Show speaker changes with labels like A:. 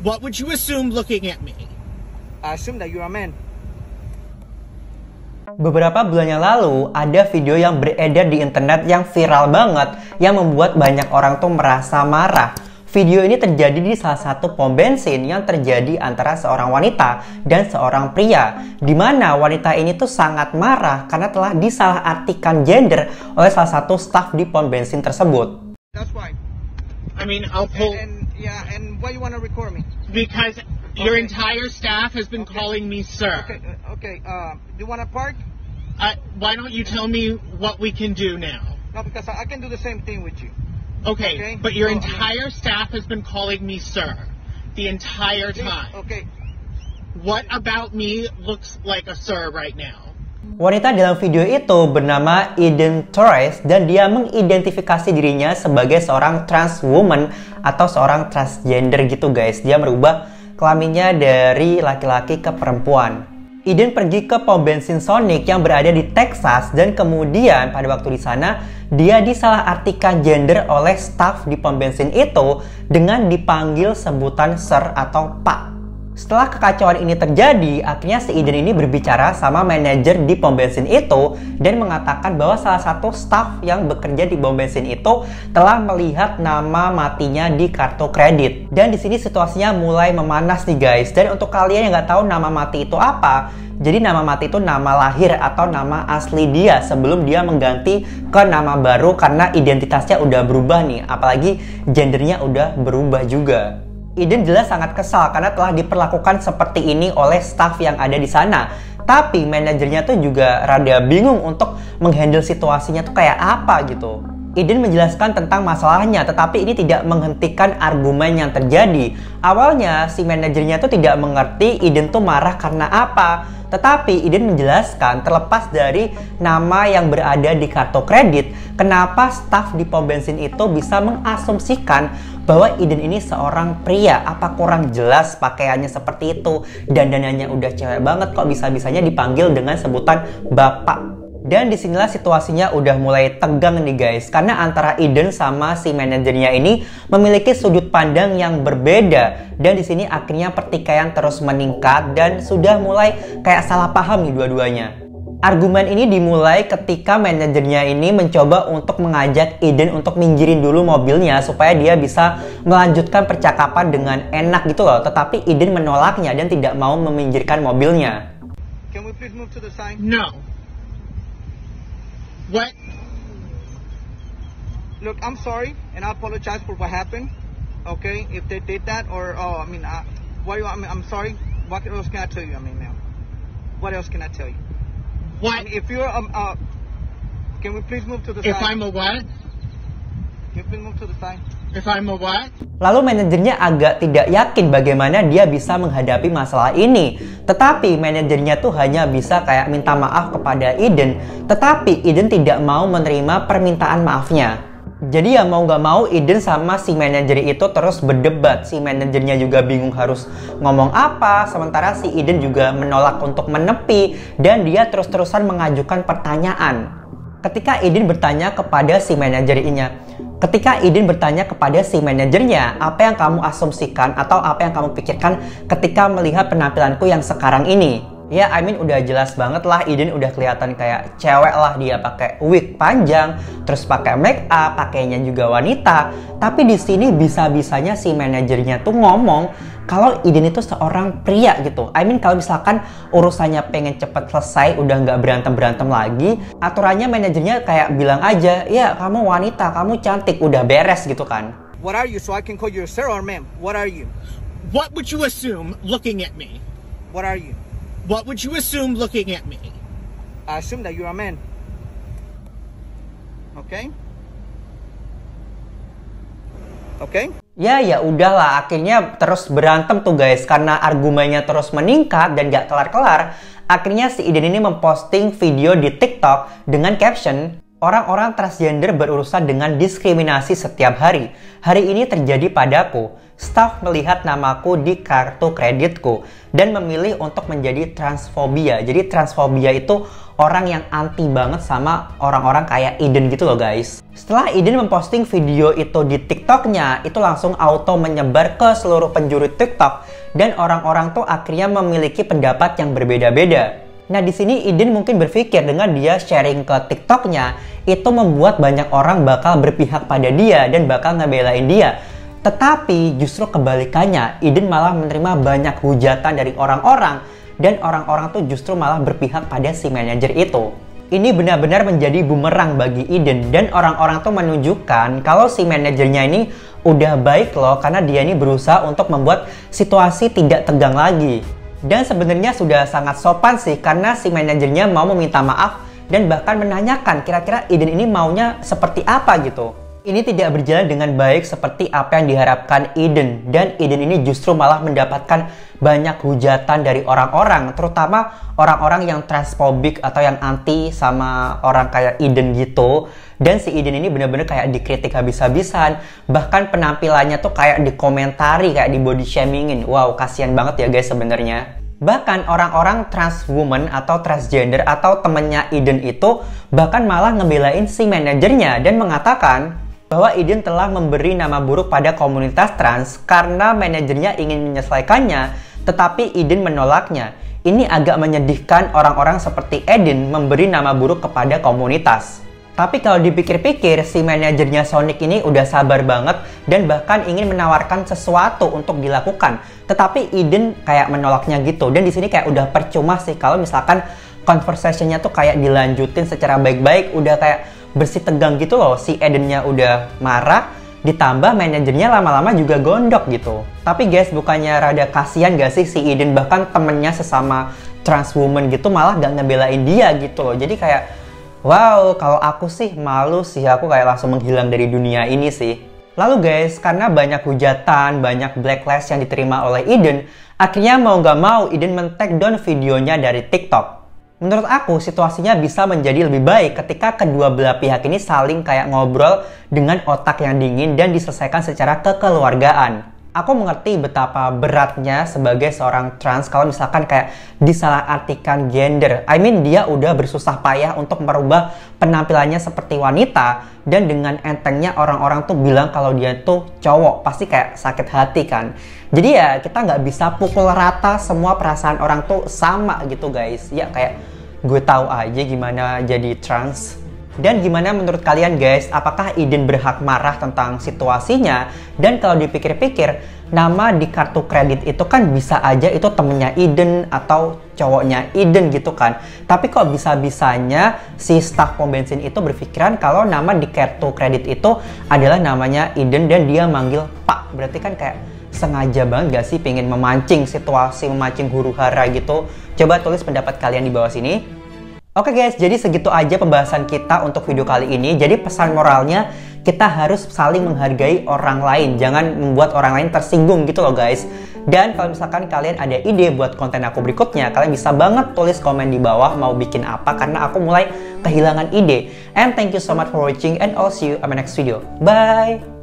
A: What would you assume looking at me?
B: I assume that you're a man.
C: Beberapa bulan yang lalu, ada video yang beredar di internet yang viral banget, yang membuat banyak orang tuh merasa marah. Video ini terjadi di salah satu pom bensin yang terjadi antara seorang wanita dan seorang pria, di mana wanita ini tuh sangat marah karena telah disalahartikan gender oleh salah satu staf di pom bensin tersebut.
B: That's why.
A: I mean, I'll pull...
B: And why you want to record me?
A: Because your entire staff has been calling me sir.
B: Okay, you want to park?
A: Why don't you tell me what we can do now?
B: No, because I can do the same thing with you.
A: Okay, but your entire staff has been calling me sir the entire time.
B: Okay.
A: What about me looks like a sir right now?
C: Wanita dalam video itu bernama Eden Torres dan dia mengidentifikasi dirinya sebagai seorang trans woman atau seorang transgender gitu guys. Dia merubah kelaminnya dari laki-laki ke perempuan. Eden pergi ke pom bensin Sonic yang berada di Texas dan kemudian pada waktu di sana dia disalahartikan gender oleh staf di pom bensin itu dengan dipanggil sebutan sir atau pak. Setelah kekacauan ini terjadi, akhirnya si Eden ini berbicara sama manajer di pom bensin itu dan mengatakan bahwa salah satu staf yang bekerja di pom bensin itu telah melihat nama matinya di kartu kredit. Dan di sini situasinya mulai memanas nih guys. Dan untuk kalian yang nggak tahu nama mati itu apa, jadi nama mati itu nama lahir atau nama asli dia sebelum dia mengganti ke nama baru karena identitasnya udah berubah nih, apalagi gendernya udah berubah juga. Eden jelas sangat kesal karena telah diperlakukan seperti ini oleh staf yang ada di sana. Tapi manajernya tuh juga rada bingung untuk menghandle situasinya tuh kayak apa gitu. Eden menjelaskan tentang masalahnya, tetapi ini tidak menghentikan argumen yang terjadi. Awalnya si manajernya tuh tidak mengerti Eden tuh marah karena apa. Tetapi Eden menjelaskan terlepas dari nama yang berada di kartu kredit, kenapa staf di pom bensin itu bisa mengasumsikan bahwa Eden ini seorang pria. Apa kurang jelas pakaiannya seperti itu, dandanannya udah cewek banget kok bisa-bisanya dipanggil dengan sebutan bapak. Dan disinilah situasinya udah mulai tegang nih guys, karena antara Eden sama si manajernya ini memiliki sudut pandang yang berbeda. Dan di sini akhirnya pertikaian terus meningkat dan sudah mulai kayak salah paham nih dua-duanya. Argumen ini dimulai ketika manajernya ini mencoba untuk mengajak Eden untuk minggirin dulu mobilnya supaya dia bisa melanjutkan percakapan dengan enak gitu loh. Tetapi Eden menolaknya dan tidak mau meminggirkan mobilnya.
B: Can we please move to the side?
A: No. What?
B: Look, I'm sorry, and I apologize for what happened. Okay, if they did that, or I'm sorry. What else can I tell you? Ma'am, what else can I tell you?
A: What?
B: If you're can we please move to the side?
A: If I'm a what?
B: Can you please move to the side?
A: If I'm a what?
C: Lalu manajernya agak tidak yakin bagaimana dia bisa menghadapi masalah ini. Tetapi manajernya tuh hanya bisa kayak minta maaf kepada Eden. Tetapi Eden tidak mau menerima permintaan maafnya. Jadi ya mau nggak mau Eden sama si manajer itu terus berdebat. Si manajernya juga bingung harus ngomong apa. Sementara si Eden juga menolak untuk menepi. Dan dia terus-terusan mengajukan pertanyaan. Ketika Eden bertanya kepada si manajernya, apa yang kamu asumsikan atau apa yang kamu pikirkan ketika melihat penampilanku yang sekarang ini? Ya, udah jelas banget lah, Eden udah kelihatan kayak cewek lah, dia pakai wig panjang, terus pakai make up, pakainya juga wanita. Tapi di sini bisa-bisanya si manajernya tuh ngomong kalau Eden itu seorang pria gitu. Kalau misalkan urusannya pengen cepet selesai, udah nggak berantem-berantem lagi, aturannya manajernya kayak bilang aja, ya kamu wanita, kamu cantik, udah beres gitu kan.
B: What are you? So I can call you sir or ma'am. What are you?
A: What would you assume looking at me?
B: What are you?
A: What would you assume looking at me?
B: I assume that you're a man. Okay? Okay?
C: Ya udahlah, akhirnya terus berantem tuh guys karena argumennya terus meningkat dan gak kelar-kelar. Akhirnya si Eden ini memposting video di TikTok dengan caption, "Orang-orang transgender berurusan dengan diskriminasi setiap hari. Hari ini terjadi padaku. Staf melihat namaku di kartu kreditku dan memilih untuk menjadi transfobia." Jadi transfobia itu orang yang anti banget sama orang-orang kayak Eden gitu loh guys. Setelah Eden memposting video itu di TikToknya, itu langsung auto menyebar ke seluruh penjuru TikTok dan orang-orang tuh akhirnya memiliki pendapat yang berbeda-beda. Nah di sini Eden mungkin berpikir dengan dia sharing ke TikToknya, itu membuat banyak orang bakal berpihak pada dia dan bakal ngebelain dia. Tetapi justru kebalikannya, Eden malah menerima banyak hujatan dari orang-orang dan orang-orang tuh justru malah berpihak pada si manajer itu. Ini benar-benar menjadi bumerang bagi Eden dan orang-orang tuh menunjukkan kalau si manajernya ini udah baik loh karena dia ini berusaha untuk membuat situasi tidak tegang lagi. Dan sebenarnya sudah sangat sopan sih karena si manajernya mau meminta maaf dan bahkan menanyakan kira-kira Eden ini maunya seperti apa gitu. Ini tidak berjalan dengan baik seperti apa yang diharapkan Eden, dan Eden ini justru malah mendapatkan banyak hujatan dari orang-orang, terutama orang-orang yang transfobik atau yang anti sama orang kayak Eden gitu. Dan si Eden ini bener-bener kayak dikritik habis-habisan, bahkan penampilannya tuh kayak dikomentari, kayak di body shamingin. Wow, kasihan banget ya guys sebenarnya. Bahkan orang-orang trans woman atau transgender atau temennya Eden itu bahkan malah ngebelain si manajernya dan mengatakan bahwa Eden telah memberi nama buruk pada komunitas trans karena manajernya ingin menyelesaikannya, tetapi Eden menolaknya. Ini agak menyedihkan orang-orang seperti Eden memberi nama buruk kepada komunitas. Tapi kalau dipikir-pikir, si manajernya Sonic ini udah sabar banget dan bahkan ingin menawarkan sesuatu untuk dilakukan. Tetapi Eden kayak menolaknya gitu. Dan di sini kayak udah percuma sih kalau misalkan conversation-nya tuh kayak dilanjutin secara baik-baik, udah kayak bersih tegang gitu loh. Si Edennya udah marah, ditambah manajernya lama-lama juga gondok gitu. Tapi guys, bukannya rada kasihan gak sih si Eden, bahkan temennya sesama trans woman gitu malah gak ngebelain dia gitu loh. Jadi kayak wow, kalau aku sih malu sih, aku kayak langsung menghilang dari dunia ini sih. Lalu guys, karena banyak hujatan, banyak backlash yang diterima oleh Eden, akhirnya mau gak mau Eden men-take down videonya dari TikTok. Menurut aku, situasinya bisa menjadi lebih baik ketika kedua belah pihak ini saling kayak ngobrol dengan otak yang dingin dan diselesaikan secara kekeluargaan. Aku mengerti betapa beratnya sebagai seorang trans kalau misalkan kayak disalahartikan gender. I mean, dia udah bersusah payah untuk merubah penampilannya seperti wanita, dan dengan entengnya orang-orang tuh bilang kalau dia tuh cowok, pasti kayak sakit hati kan. Jadi ya kita nggak bisa pukul rata semua perasaan orang tuh sama gitu guys. Ya kayak gue tahu aja gimana jadi trans. Dan gimana menurut kalian guys, apakah Eden berhak marah tentang situasinya? Dan kalau dipikir-pikir, nama di kartu kredit itu kan bisa aja itu temennya Eden atau cowoknya Eden gitu kan. Tapi kok bisa-bisanya si staf pom bensin itu berpikiran kalau nama di kartu kredit itu adalah namanya Eden dan dia manggil Pak. Berarti kan kayak sengaja banget gak sih pengen memancing situasi, memancing huru-hara gitu? Coba tulis pendapat kalian di bawah sini. Oke guys, jadi segitu aja pembahasan kita untuk video kali ini. Jadi pesan moralnya, kita harus saling menghargai orang lain. Jangan membuat orang lain tersinggung gitu loh guys. Dan kalau misalkan kalian ada ide buat konten aku berikutnya, kalian bisa banget tulis komen di bawah mau bikin apa, karena aku mulai kehilangan ide. And thank you so much for watching and I'll see you on my next video. Bye!